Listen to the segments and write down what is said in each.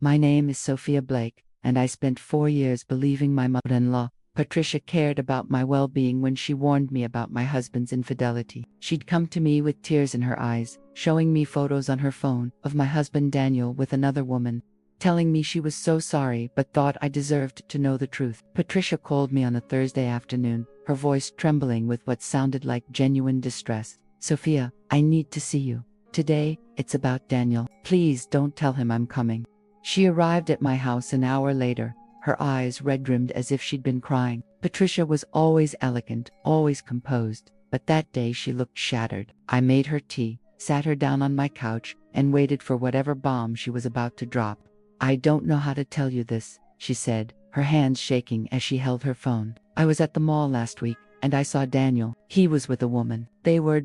My name is Sophia Blake, and I spent 4 years believing my mother-in-law, Patricia, cared about my well-being when she warned me about my husband's infidelity. She'd come to me with tears in her eyes, showing me photos on her phone of my husband Daniel with another woman, telling me she was so sorry but thought I deserved to know the truth. Patricia called me on a Thursday afternoon, her voice trembling with what sounded like genuine distress. "Sophia, I need to see you. Today, it's about Daniel. Please don't tell him I'm coming." She arrived at my house an hour later, her eyes red-rimmed as if she'd been crying. Patricia was always elegant, always composed, but that day she looked shattered. I made her tea, sat her down on my couch, and waited for whatever bomb she was about to drop. "I don't know how to tell you this," she said, her hands shaking as she held her phone. "I was at the mall last week, and I saw Daniel. He was with a woman. They were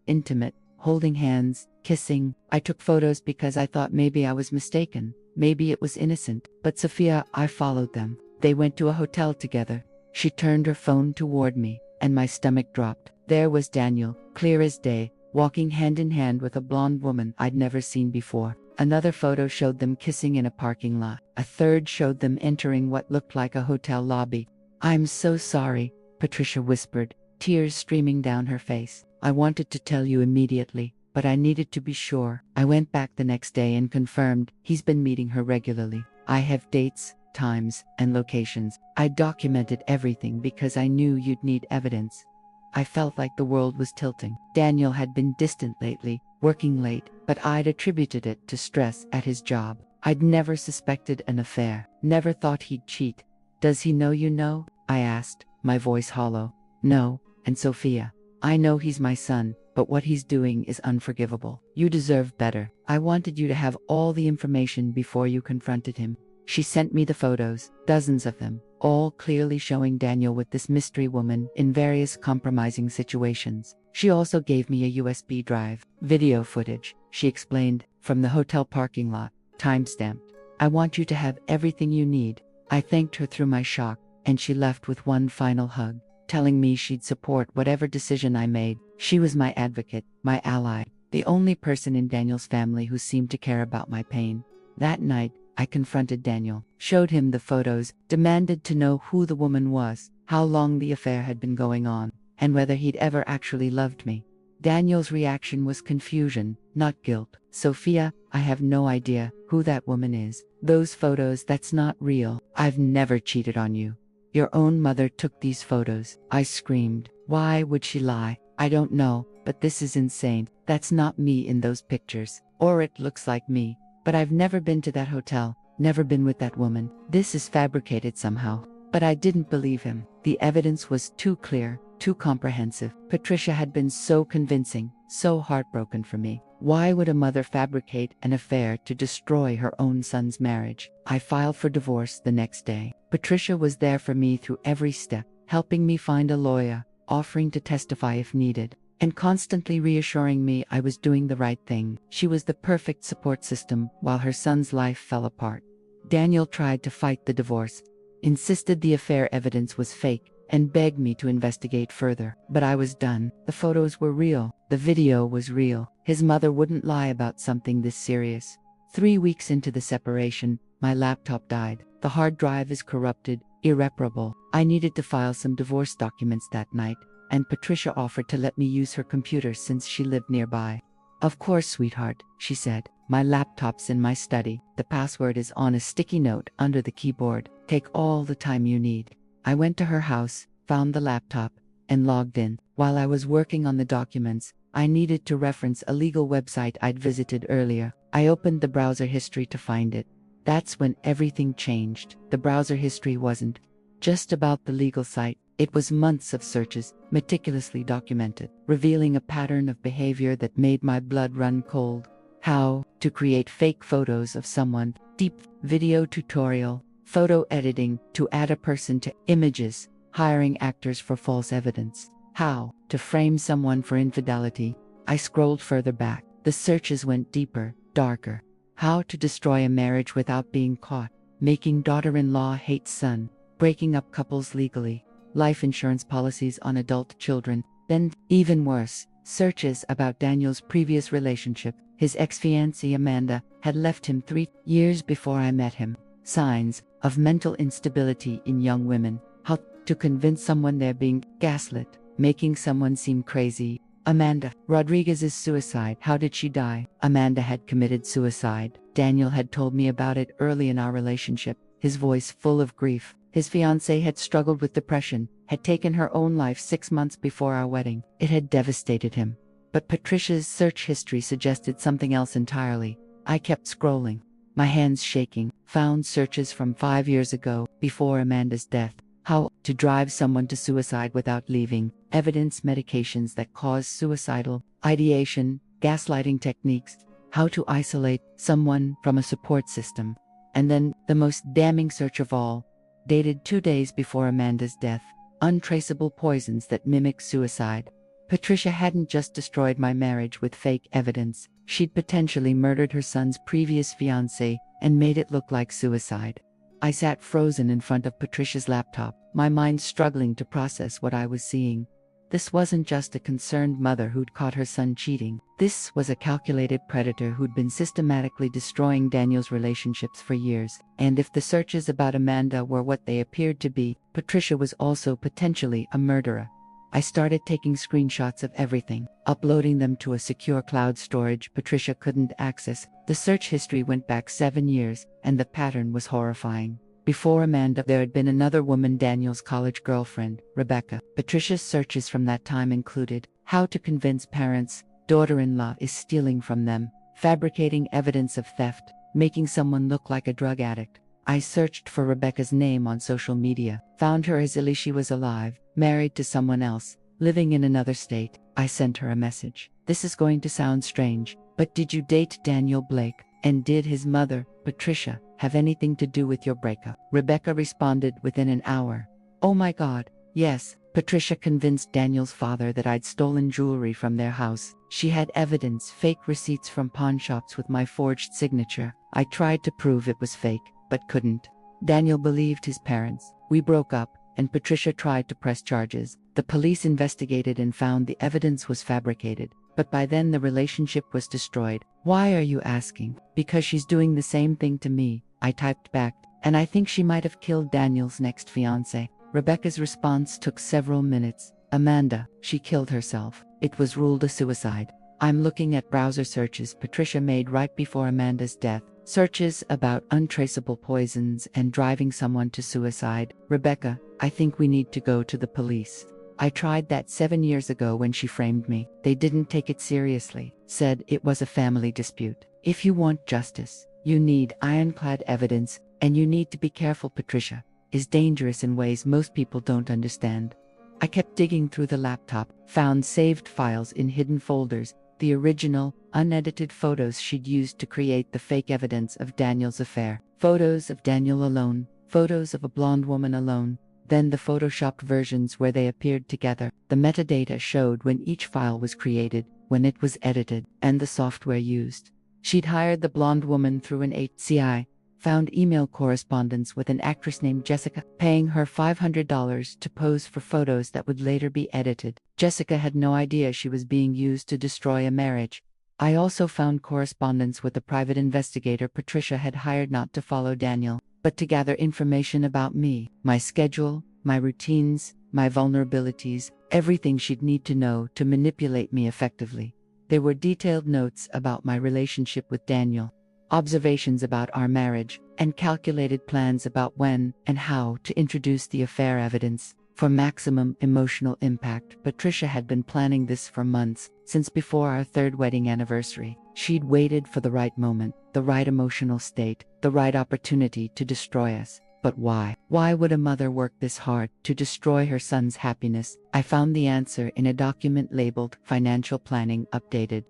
intimate, holding hands, kissing. I took photos because I thought maybe I was mistaken. Maybe it was innocent. But Sophia, I followed them. They went to a hotel together." She turned her phone toward me, and my stomach dropped. There was Daniel, clear as day, walking hand in hand with a blonde woman I'd never seen before. Another photo showed them kissing in a parking lot. A third showed them entering what looked like a hotel lobby. "I'm so sorry," Patricia whispered, tears streaming down her face. "I wanted to tell you immediately, but I needed to be sure." I went back the next day and confirmed he's been meeting her regularly. I have dates, times, and locations. I documented everything because I knew you'd need evidence. I felt like the world was tilting. Daniel had been distant lately, working late, but I'd attributed it to stress at his job. I'd never suspected an affair, never thought he'd cheat. "Does he know you know?" I asked, my voice hollow. "No, and Sophia, I know he's my son, but what he's doing is unforgivable. You deserve better. I wanted you to have all the information before you confronted him." She sent me the photos, dozens of them, all clearly showing Daniel with this mystery woman in various compromising situations. She also gave me a USB drive, video footage, she explained, from the hotel parking lot, time-stamped. "I want you to have everything you need." I thanked her through my shock, and she left with one final hug, telling me she'd support whatever decision I made. She was my advocate, my ally, the only person in Daniel's family who seemed to care about my pain. That night, I confronted Daniel, showed him the photos, demanded to know who the woman was, how long the affair had been going on, and whether he'd ever actually loved me. Daniel's reaction was confusion, not guilt. "Sophia, I have no idea who that woman is. Those photos, that's not real. I've never cheated on you. Your own mother took these photos." I screamed. "Why would she lie? I don't know, but this is insane. That's not me in those pictures. Or it looks like me. But I've never been to that hotel, never been with that woman. This is fabricated somehow." But I didn't believe him. The evidence was too clear, too comprehensive. Patricia had been so convincing, so heartbroken for me. Why would a mother fabricate an affair to destroy her own son's marriage? I filed for divorce the next day. Patricia was there for me through every step, helping me find a lawyer, offering to testify if needed, and constantly reassuring me I was doing the right thing. She was the perfect support system while her son's life fell apart. Daniel tried to fight the divorce, insisted the affair evidence was fake, and begged me to investigate further. But I was done. The photos were real. The video was real. His mother wouldn't lie about something this serious. 3 weeks into the separation, my laptop died. The hard drive is corrupted, irreparable. I needed to file some divorce documents that night, and Patricia offered to let me use her computer since she lived nearby. "Of course, sweetheart," she said. "My laptop's in my study. The password is on a sticky note under the keyboard. Take all the time you need." I went to her house, found the laptop, and logged in. While I was working on the documents, I needed to reference a legal website I'd visited earlier. I opened the browser history to find it. That's when everything changed. The browser history wasn't just about the legal site. It was months of searches, meticulously documented, revealing a pattern of behavior that made my blood run cold. How to create fake photos of someone, deep video tutorial, photo editing to add a person to images, hiring actors for false evidence. How to frame someone for infidelity. I scrolled further back. The searches went deeper, darker. How to destroy a marriage without being caught. Making daughter-in-law hate son. Breaking up couples legally. Life insurance policies on adult children. Then, even worse, Searches about Daniel's previous relationship. His ex-fiancée Amanda had left him 3 years before I met him. Signs of mental instability in young women. How to convince someone they're being gaslit. Making someone seem crazy. Amanda Rodriguez's suicide. How did she die? Amanda had committed suicide. Daniel had told me about it early in our relationship, his voice full of grief. His fiancée had struggled with depression, had taken her own life 6 months before our wedding. It had devastated him. But Patricia's search history suggested something else entirely. I kept scrolling, my hands shaking, found searches from 5 years ago, before Amanda's death. How to drive someone to suicide without leaving, evidence medications that cause suicidal ideation, gaslighting techniques, how to isolate someone from a support system. And then, the most damning search of all, dated 2 days before Amanda's death, untraceable poisons that mimic suicide. Patricia hadn't just destroyed my marriage with fake evidence, she'd potentially murdered her son's previous fiancé and made it look like suicide. I sat frozen in front of Patricia's laptop, my mind struggling to process what I was seeing. This wasn't just a concerned mother who'd caught her son cheating. This was a calculated predator who'd been systematically destroying Daniel's relationships for years. And if the searches about Amanda were what they appeared to be, Patricia was also potentially a murderer. I started taking screenshots of everything, uploading them to a secure cloud storage Patricia couldn't access. The search history went back 7 years, and the pattern was horrifying. Before Amanda, there had been another woman, Daniel's college girlfriend, Rebecca. Patricia's searches from that time included how to convince parents daughter-in-law is stealing from them, fabricating evidence of theft, making someone look like a drug addict. I searched for Rebecca's name on social media, found her as she was alive, married to someone else, living in another state. I sent her a message. This is going to sound strange, but did you date Daniel Blake? And did his mother, Patricia, have anything to do with your breakup? Rebecca responded within an hour. Oh my God, yes. Patricia convinced Daniel's father that I'd stolen jewelry from their house. She had evidence, fake receipts from pawn shops with my forged signature. I tried to prove it was fake, but couldn't. Daniel believed his parents. We broke up, and Patricia tried to press charges. The police investigated and found the evidence was fabricated. But by then the relationship was destroyed. Why are you asking? Because she's doing the same thing to me, I typed back, and I think she might have killed Daniel's next fiancé. Rebecca's response took several minutes. Amanda, she killed herself. It was ruled a suicide. I'm looking at browser searches Patricia made right before Amanda's death. Searches about untraceable poisons and driving someone to suicide. Rebecca, I think we need to go to the police. I tried that 7 years ago when she framed me. They didn't take it seriously, said it was a family dispute. If you want justice, you need ironclad evidence, and you need to be careful. Patricia is dangerous in ways most people don't understand. I kept digging through the laptop, found saved files in hidden folders, the original, unedited photos she'd used to create the fake evidence of Daniel's affair. Photos of Daniel alone, photos of a blonde woman alone, then the photoshopped versions where they appeared together. The metadata showed when each file was created, when it was edited, and the software used. She'd hired the blonde woman through an HCI, found email correspondence with an actress named Jessica, paying her $500 to pose for photos that would later be edited. Jessica had no idea she was being used to destroy a marriage. I also found correspondence with a private investigator Patricia had hired not to follow Daniel, but to gather information about me, my schedule, my routines, my vulnerabilities, everything she'd need to know to manipulate me effectively. There were detailed notes about my relationship with Daniel, observations about our marriage, and calculated plans about when and how to introduce the affair evidence. For maximum emotional impact, Patricia had been planning this for months, since before our 3rd wedding anniversary. She'd waited for the right moment, the right emotional state, the right opportunity to destroy us. But why? Why would a mother work this hard to destroy her son's happiness? I found the answer in a document labeled Financial Planning Updated.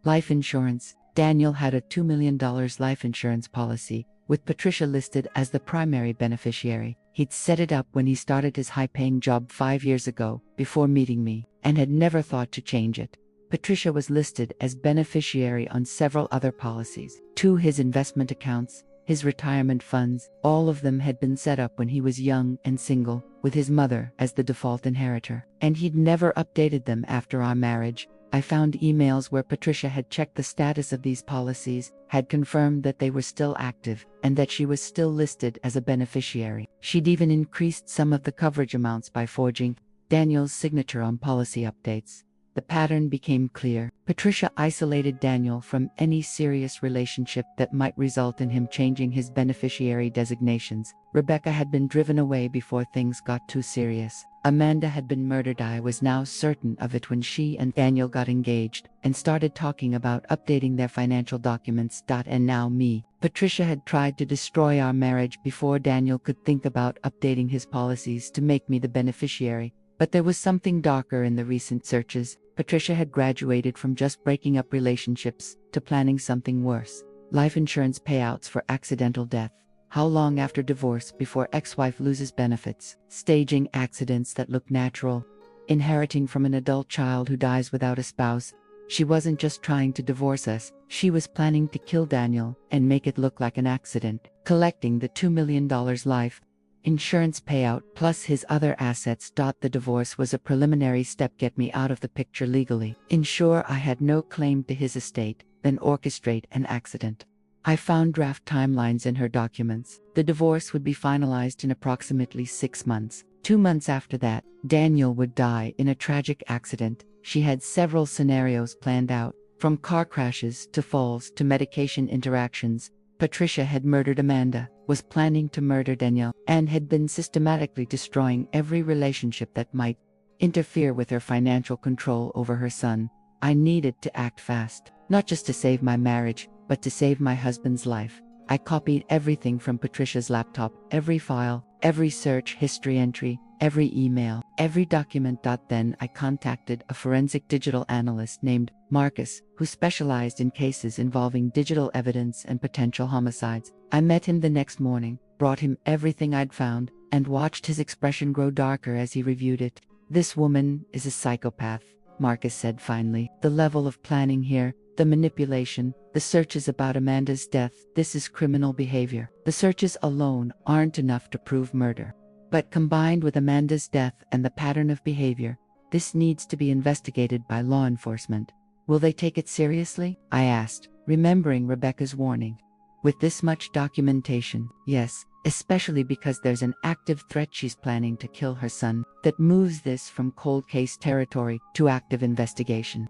Life insurance. Daniel had a $2 million life insurance policy, with Patricia listed as the primary beneficiary. He'd set it up when he started his high-paying job 5 years ago, before meeting me, and had never thought to change it. Patricia was listed as beneficiary on several other policies. 2 his investment accounts, his retirement funds, all of them had been set up when he was young and single, with his mother as the default inheritor. And he'd never updated them after our marriage. I found emails where Patricia had checked the status of these policies, had confirmed that they were still active, and that she was still listed as a beneficiary. She'd even increased some of the coverage amounts by forging Daniel's signature on policy updates. The pattern became clear. Patricia isolated Daniel from any serious relationship that might result in him changing his beneficiary designations. Rebecca had been driven away before things got too serious. Amanda had been murdered. I was now certain of it when she and Daniel got engaged and started talking about updating their financial documents. And now me. Patricia had tried to destroy our marriage before Daniel could think about updating his policies to make me the beneficiary. But there was something darker in the recent searches. Patricia had graduated from just breaking up relationships to planning something worse. Life insurance payouts for accidental death. How long after divorce before ex-wife loses benefits? Staging accidents that look natural. Inheriting from an adult child who dies without a spouse. She wasn't just trying to divorce us, she was planning to kill Daniel and make it look like an accident. Collecting the $2 million life insurance payout plus his other assets. The divorce was a preliminary step. Get me out of the picture legally. Ensure I had no claim to his estate, then orchestrate an accident. I found draft timelines in her documents. The divorce would be finalized in approximately 6 months. 2 months after that, Daniel would die in a tragic accident. She had several scenarios planned out, from car crashes to falls to medication interactions. Patricia had murdered Amanda, was planning to murder Daniel, and had been systematically destroying every relationship that might interfere with her financial control over her son. I needed to act fast, not just to save my marriage, but to save my husband's life. I copied everything from Patricia's laptop, every file, every search history entry, every email, every document. Then I contacted a forensic digital analyst named Marcus, who specialized in cases involving digital evidence and potential homicides. I met him the next morning, brought him everything I'd found, and watched his expression grow darker as he reviewed it. "This woman is a psychopath," Marcus said finally. "The level of planning here, the manipulation, the searches about Amanda's death, this is criminal behavior. The searches alone aren't enough to prove murder. But combined with Amanda's death and the pattern of behavior, this needs to be investigated by law enforcement. Will they take it seriously?" I asked, remembering Rebecca's warning. "With this much documentation, yes, especially because there's an active threat she's planning to kill her son that moves this from cold case territory to active investigation."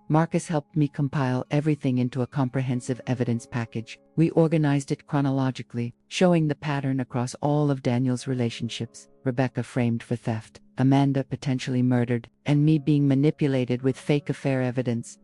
Marcus helped me compile everything into a comprehensive evidence package. We organized it chronologically, showing the pattern across all of Daniel's relationships: Rebecca framed for theft, Amanda potentially murdered, and me being manipulated with fake affair evidence.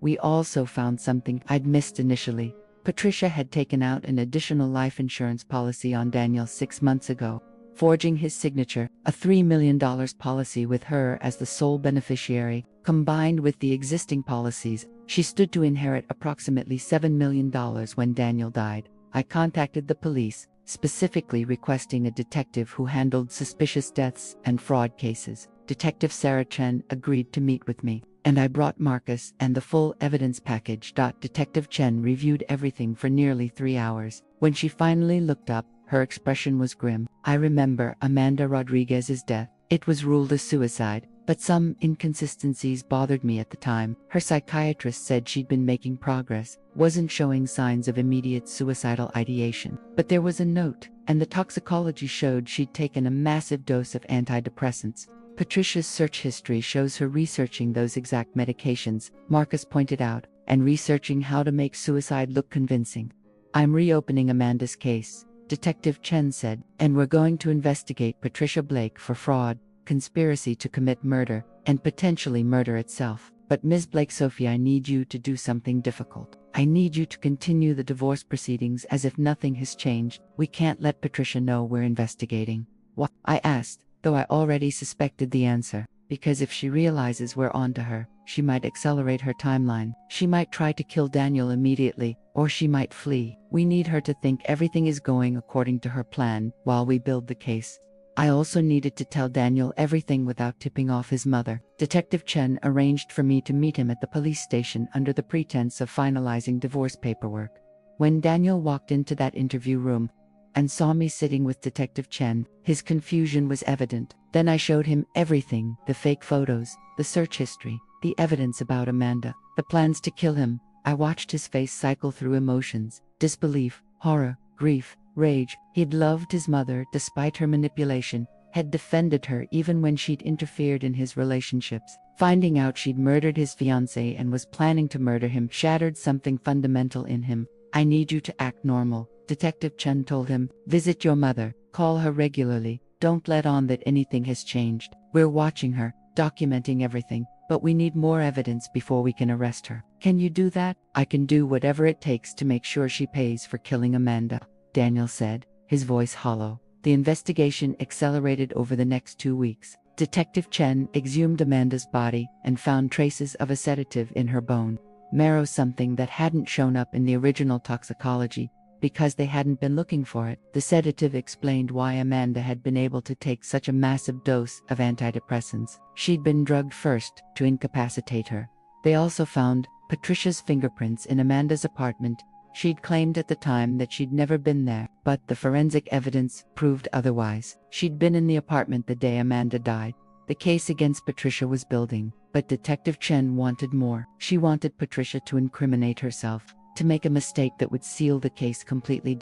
We also found something I'd missed initially. Patricia had taken out an additional life insurance policy on Daniel 6 months ago, forging his signature, a $3 million policy with her as the sole beneficiary. Combined with the existing policies, she stood to inherit approximately $7 million when Daniel died. I contacted the police, specifically requesting a detective who handled suspicious deaths and fraud cases. Detective Sarah Chen agreed to meet with me, and I brought Marcus and the full evidence package. Detective Chen reviewed everything for nearly 3 hours. When she finally looked up, her expression was grim. "I remember Amanda Rodriguez's death. It was ruled a suicide, but some inconsistencies bothered me at the time. Her psychiatrist said she'd been making progress, wasn't showing signs of immediate suicidal ideation. But there was a note, and the toxicology showed she'd taken a massive dose of antidepressants. Patricia's search history shows her researching those exact medications," Marcus pointed out, "and researching how to make suicide look convincing." "I'm reopening Amanda's case," Detective Chen said, "and we're going to investigate Patricia Blake for fraud, conspiracy to commit murder, and potentially murder itself. But Ms. Blake Sophie, I need you to do something difficult. I need you to continue the divorce proceedings as if nothing has changed. We can't let Patricia know we're investigating." "What?" I asked, though I already suspected the answer. Because if she realizes we're onto her, she might accelerate her timeline. She might try to kill Daniel immediately, or she might flee. We need her to think everything is going according to her plan while we build the case. I also needed to tell Daniel everything without tipping off his mother. Detective Chen arranged for me to meet him at the police station under the pretense of finalizing divorce paperwork. When Daniel walked into that interview room and saw me sitting with Detective Chen, his confusion was evident. Then I showed him everything: the fake photos, the search history, the evidence about Amanda, the plans to kill him. I watched his face cycle through emotions: disbelief, horror, grief, rage. He'd loved his mother despite her manipulation, had defended her even when she'd interfered in his relationships. Finding out she'd murdered his fiancée and was planning to murder him shattered something fundamental in him. "I need you to act normal," Detective Chen told him. "Visit your mother, call her regularly, don't let on that anything has changed. We're watching her, documenting everything, but we need more evidence before we can arrest her. Can you do that?" "I can do whatever it takes to make sure she pays for killing Amanda," Daniel said, his voice hollow. The investigation accelerated over the next 2 weeks. Detective Chen exhumed Amanda's body and found traces of a sedative in her bone marrow, something that hadn't shown up in the original toxicology because they hadn't been looking for it. The sedative explained why Amanda had been able to take such a massive dose of antidepressants. She'd been drugged first to incapacitate her. They also found Patricia's fingerprints in Amanda's apartment. She'd claimed at the time that she'd never been there, but the forensic evidence proved otherwise. She'd been in the apartment the day Amanda died. The case against Patricia was building, but Detective Chen wanted more. She wanted Patricia to incriminate herself, to make a mistake that would seal the case completely.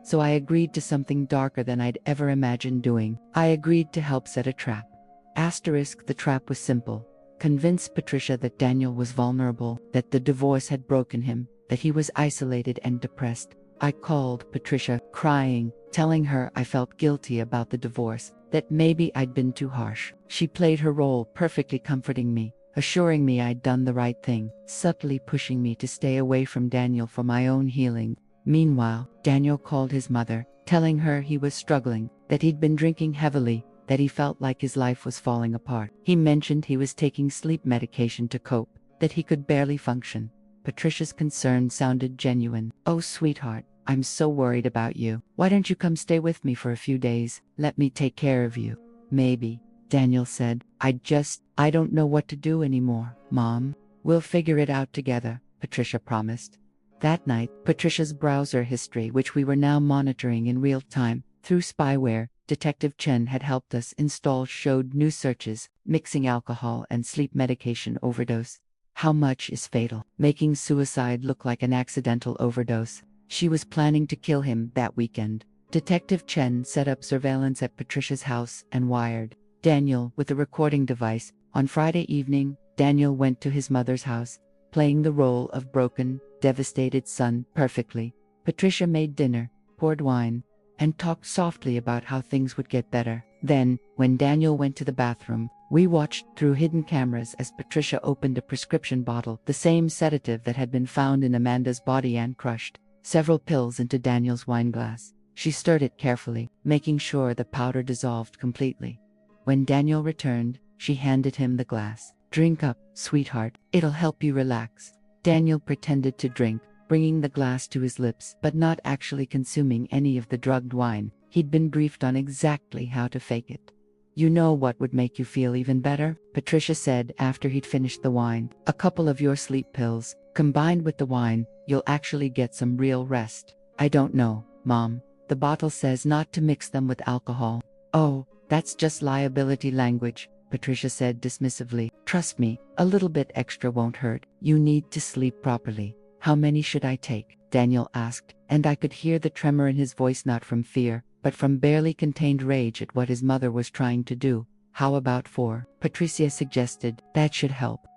So I agreed to something darker than I'd ever imagined doing. I agreed to help set a trap. The trap was simple: convince Patricia that Daniel was vulnerable, that the divorce had broken him, that he was isolated and depressed. I called Patricia, crying, telling her I felt guilty about the divorce, that maybe I'd been too harsh. She played her role perfectly, comforting me, assuring me I'd done the right thing, subtly pushing me to stay away from Daniel for my own healing. Meanwhile, Daniel called his mother, telling her he was struggling, that he'd been drinking heavily, that he felt like his life was falling apart. He mentioned he was taking sleep medication to cope, that he could barely function. Patricia's concern sounded genuine. "Oh, sweetheart, I'm so worried about you. Why don't you come stay with me for a few days? Let me take care of you." "Maybe," Daniel said. I don't know what to do anymore, Mom." "We'll figure it out together," Patricia promised. That night, Patricia's browser history, which we were now monitoring in real time through spyware Detective Chen had helped us install, showed new searches: mixing alcohol and sleep medication overdose. How much is fatal? Making suicide look like an accidental overdose. She was planning to kill him that weekend. Detective Chen set up surveillance at Patricia's house and wired Daniel with a recording device. On Friday evening, Daniel went to his mother's house, playing the role of broken, devastated son perfectly. Patricia made dinner, poured wine, and talked softly about how things would get better. Then, when Daniel went to the bathroom, we watched through hidden cameras as Patricia opened a prescription bottle, the same sedative that had been found in Amanda's body, and crushed several pills into Daniel's wine glass. She stirred it carefully, making sure the powder dissolved completely. When Daniel returned, she handed him the glass. "Drink up, sweetheart. It'll help you relax." Daniel pretended to drink, bringing the glass to his lips but not actually consuming any of the drugged wine. He'd been briefed on exactly how to fake it. "You know what would make you feel even better?" Patricia said after he'd finished the wine. "A couple of your sleep pills. Combined with the wine, you'll actually get some real rest." "I don't know, Mom. The bottle says not to mix them with alcohol." "Oh, that's just liability language," Patricia said dismissively. "Trust me, a little bit extra won't hurt. You need to sleep properly." "How many should I take?" Daniel asked, and I could hear the tremor in his voice, not from fear, but from barely contained rage at what his mother was trying to do. "How about 4? Patricia suggested. "That should help."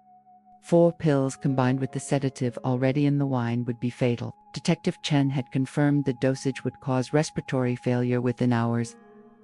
4 pills combined with the sedative already in the wine would be fatal. Detective Chen had confirmed the dosage would cause respiratory failure within hours.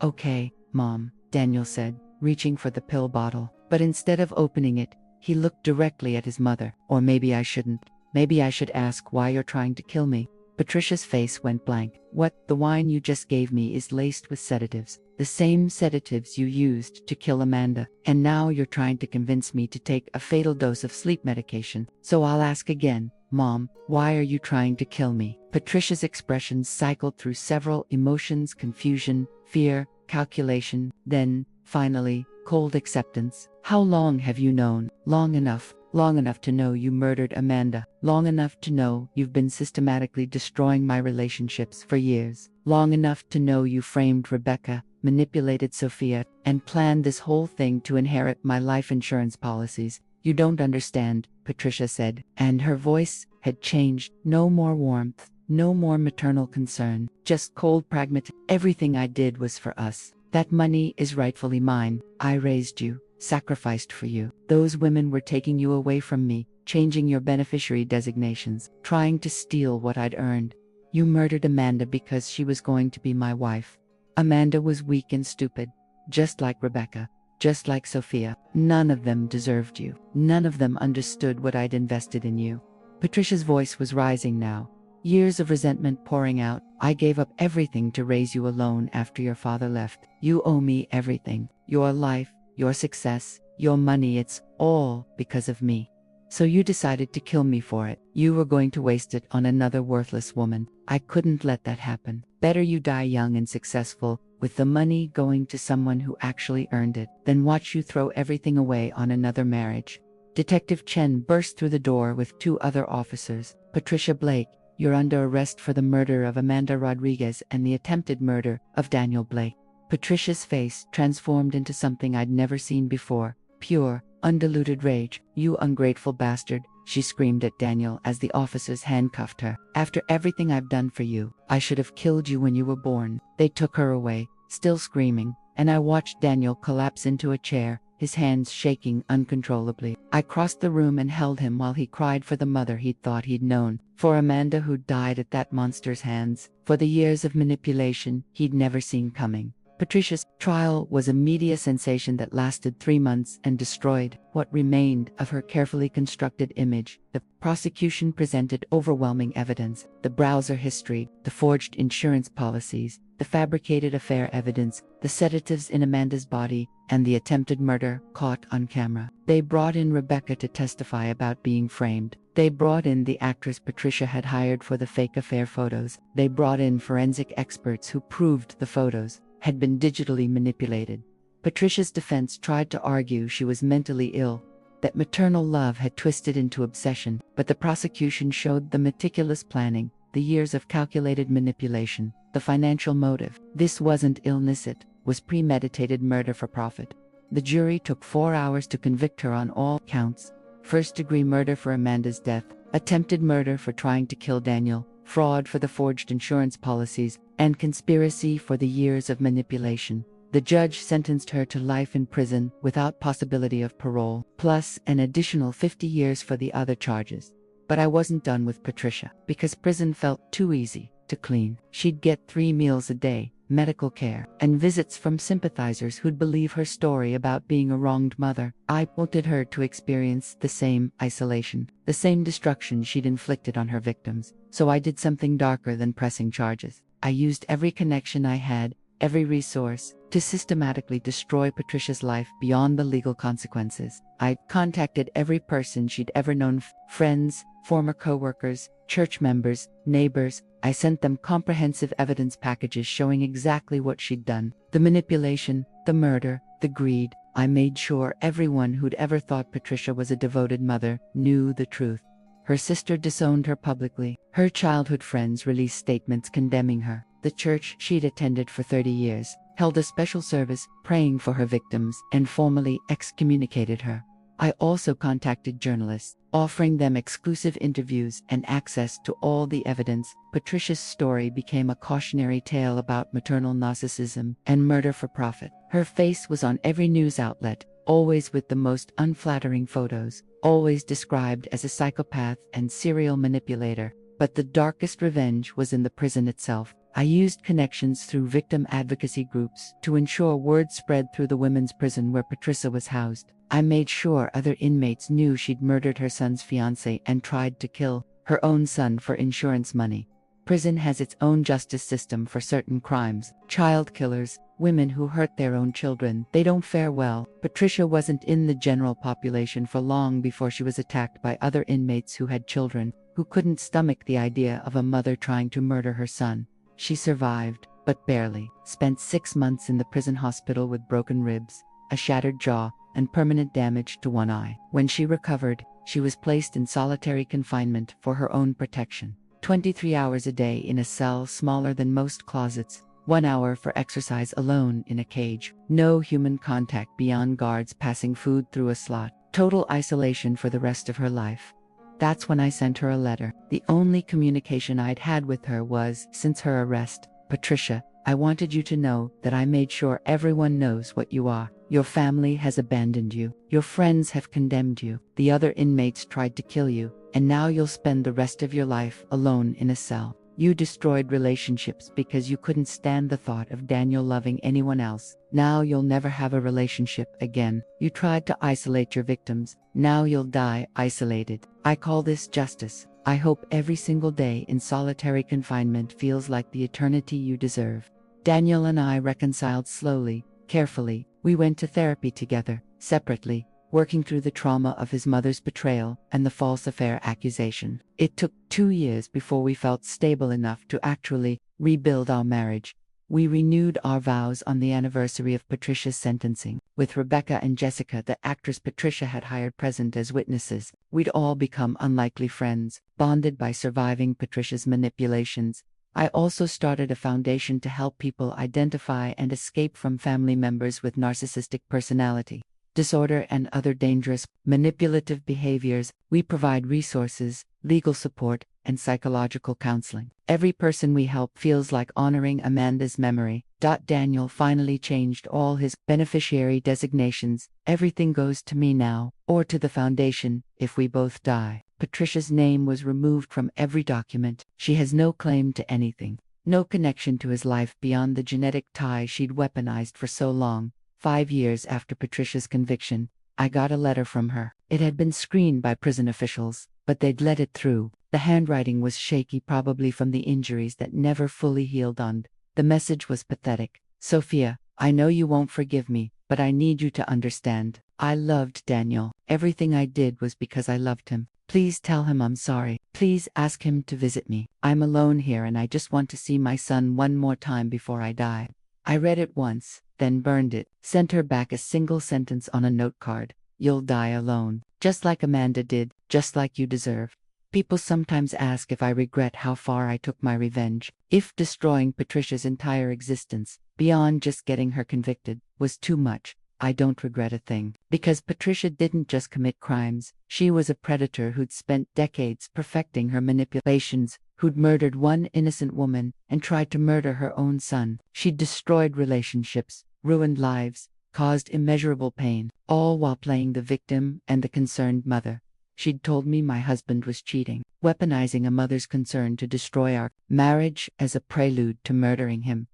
"Okay, Mom," Daniel said, reaching for the pill bottle. But instead of opening it, he looked directly at his mother. "Or maybe I shouldn't. Maybe I should ask why you're trying to kill me." Patricia's face went blank. "What? The wine you just gave me is laced with sedatives. The same sedatives you used to kill Amanda. And now you're trying to convince me to take a fatal dose of sleep medication. So I'll ask again, Mom, why are you trying to kill me?" Patricia's expressions cycled through several emotions: confusion, fear, calculation, then, finally, cold acceptance. "How long have you known?" "Long enough," long enough to know you murdered Amanda, long enough to know you've been systematically destroying my relationships for years, long enough to know you framed Rebecca, manipulated Sophia, and planned this whole thing to inherit my life insurance policies. You don't understand, Patricia said, and her voice had changed. No more warmth, no more maternal concern, just cold pragmatism. Everything I did was for us. That money is rightfully mine. I raised you, sacrificed for you. Those women were taking you away from me, changing your beneficiary designations, trying to steal what I'd earned. You murdered Amanda because she was going to be my wife. Amanda was weak and stupid, just like Rebecca, just like Sophia. None of them deserved you. None of them understood what I'd invested in you. Patricia's voice was rising now, years of resentment pouring out. I gave up everything to raise you alone after your father left. You owe me everything. Your life, your success, your money, it's all because of me. So you decided to kill me for it. You were going to waste it on another worthless woman. I couldn't let that happen. Better you die young and successful, with the money going to someone who actually earned it, than watch you throw everything away on another marriage. Detective Chen burst through the door with 2 other officers. Patricia Blake, you're under arrest for the murder of Amanda Rodriguez and the attempted murder of Daniel Blake. Patricia's face transformed into something I'd never seen before, pure, undiluted rage. You ungrateful bastard, she screamed at Daniel as the officers handcuffed her. After everything I've done for you, I should have killed you when you were born. They took her away, still screaming, and I watched Daniel collapse into a chair, his hands shaking uncontrollably. I crossed the room and held him while he cried for the mother he'd thought he'd known, for Amanda who died at that monster's hands, for the years of manipulation he'd never seen coming. Patricia's trial was a media sensation that lasted 3 months and destroyed what remained of her carefully constructed image. The prosecution presented overwhelming evidence: the browser history, the forged insurance policies, the fabricated affair evidence, the sedatives in Amanda's body, and the attempted murder caught on camera. They brought in Rebecca to testify about being framed. They brought in the actress Patricia had hired for the fake affair photos. They brought in forensic experts who proved the photos had been digitally manipulated. Patricia's defense tried to argue she was mentally ill, that maternal love had twisted into obsession, but the prosecution showed the meticulous planning, the years of calculated manipulation, the financial motive. This wasn't illness, it was premeditated murder for profit. The jury took 4 hours to convict her on all counts: first-degree murder for Amanda's death, attempted murder for trying to kill Daniel, fraud for the forged insurance policies, and conspiracy for the years of manipulation. The judge sentenced her to life in prison without possibility of parole, plus an additional 50 years for the other charges. But I wasn't done with Patricia, because prison felt too easy to clean. She'd get 3 meals a day, medical care, and visits from sympathizers who'd believe her story about being a wronged mother. I wanted her to experience the same isolation, the same destruction she'd inflicted on her victims. So I did something darker than pressing charges. I used every connection I had, every resource, to systematically destroy Patricia's life beyond the legal consequences. I contacted every person she'd ever known, friends, former co-workers, church members, neighbors. I sent them comprehensive evidence packages showing exactly what she'd done: the manipulation, the murder, the greed. I made sure everyone who'd ever thought Patricia was a devoted mother knew the truth. Her sister disowned her publicly. Her childhood friends released statements condemning her. The church she'd attended for 30 years held a special service praying for her victims and formally excommunicated her. I also contacted journalists, offering them exclusive interviews and access to all the evidence. Patricia's story became a cautionary tale about maternal narcissism and murder for profit. Her face was on every news outlet, always with the most unflattering photos, always described as a psychopath and serial manipulator. But the darkest revenge was in the prison itself. I used connections through victim advocacy groups to ensure word spread through the women's prison where Patricia was housed. I made sure other inmates knew she'd murdered her son's fiancé and tried to kill her own son for insurance money. Prison has its own justice system for certain crimes. Child killers, women who hurt their own children, they don't fare well. Patricia wasn't in the general population for long before she was attacked by other inmates who had children, who couldn't stomach the idea of a mother trying to murder her son. She survived, but barely. Spent 6 months in the prison hospital with broken ribs, a shattered jaw, and permanent damage to one eye. When she recovered, she was placed in solitary confinement for her own protection. 23 hours a day in a cell smaller than most closets, 1 hour for exercise alone in a cage, no human contact beyond guards passing food through a slot, total isolation for the rest of her life. That's when I sent her a letter. The only communication I'd had with her was, since her arrest, "Patricia, I wanted you to know that I made sure everyone knows what you are. Your family has abandoned you. Your friends have condemned you. The other inmates tried to kill you, and now you'll spend the rest of your life alone in a cell. You destroyed relationships because you couldn't stand the thought of Daniel loving anyone else. Now you'll never have a relationship again. You tried to isolate your victims. Now you'll die isolated. I call this justice. I hope every single day in solitary confinement feels like the eternity you deserve." Daniel and I reconciled slowly, carefully. We went to therapy together, separately, working through the trauma of his mother's betrayal and the false affair accusation. It took 2 years before we felt stable enough to actually rebuild our marriage. We renewed our vows on the anniversary of Patricia's sentencing. With Rebecca and Jessica, the actress Patricia had hired present as witnesses, we'd all become unlikely friends, bonded by surviving Patricia's manipulations. I also started a foundation to help people identify and escape from family members with narcissistic personality disorder and other dangerous, manipulative behaviors. We provide resources, legal support, and psychological counseling. Every person we help feels like honoring Amanda's memory. Daniel finally changed all his beneficiary designations. Everything goes to me now, or to the foundation, if we both die. Patricia's name was removed from every document. She has no claim to anything, no connection to his life beyond the genetic tie she'd weaponized for so long. 5 years after Patricia's conviction, I got a letter from her. It had been screened by prison officials, but they'd let it through. The handwriting was shaky, probably from the injuries that never fully healed on. The message was pathetic. "Sophia, I know you won't forgive me, but I need you to understand. I loved Daniel. Everything I did was because I loved him. Please tell him I'm sorry. Please ask him to visit me. I'm alone here and I just want to see my son one more time before I die." I read it once, then burned it, sent her back a single sentence on a note card. "You'll die alone, just like Amanda did, just like you deserve." People sometimes ask if I regret how far I took my revenge, if destroying Patricia's entire existence, beyond just getting her convicted, was too much. I don't regret a thing, because Patricia didn't just commit crimes. She was a predator who'd spent decades perfecting her manipulations, who'd murdered one innocent woman and tried to murder her own son. She'd destroyed relationships, ruined lives, caused immeasurable pain, all while playing the victim and the concerned mother. She'd told me my husband was cheating, weaponizing a mother's concern to destroy our marriage as a prelude to murdering him.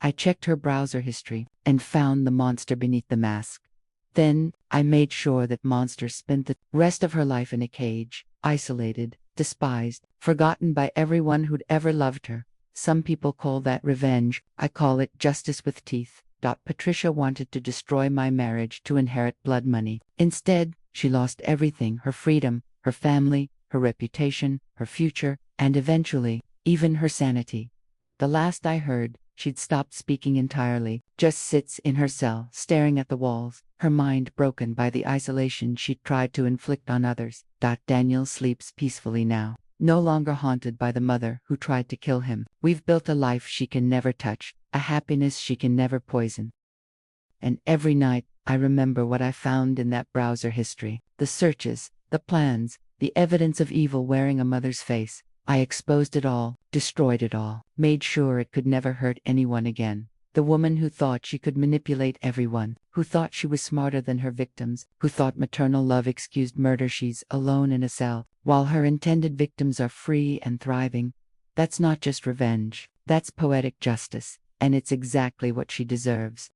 I checked her browser history and found the monster beneath the mask. Then, I made sure that monster spent the rest of her life in a cage, isolated, despised, forgotten by everyone who'd ever loved her. Some people call that revenge. I call it justice with teeth. Patricia wanted to destroy my marriage to inherit blood money. Instead, she lost everything: her freedom, her family, her reputation, her future, and eventually, even her sanity. The last I heard, she'd stopped speaking entirely, just sits in her cell, staring at the walls, her mind broken by the isolation she'd tried to inflict on others. Daniel sleeps peacefully now, no longer haunted by the mother who tried to kill him. We've built a life she can never touch, a happiness she can never poison. And every night, I remember what I found in that browser history: the searches, the plans, the evidence of evil wearing a mother's face. I exposed it all, destroyed it all, made sure it could never hurt anyone again. The woman who thought she could manipulate everyone, who thought she was smarter than her victims, who thought maternal love excused murder, she's alone in a cell, while her intended victims are free and thriving. That's not just revenge, that's poetic justice, and it's exactly what she deserves.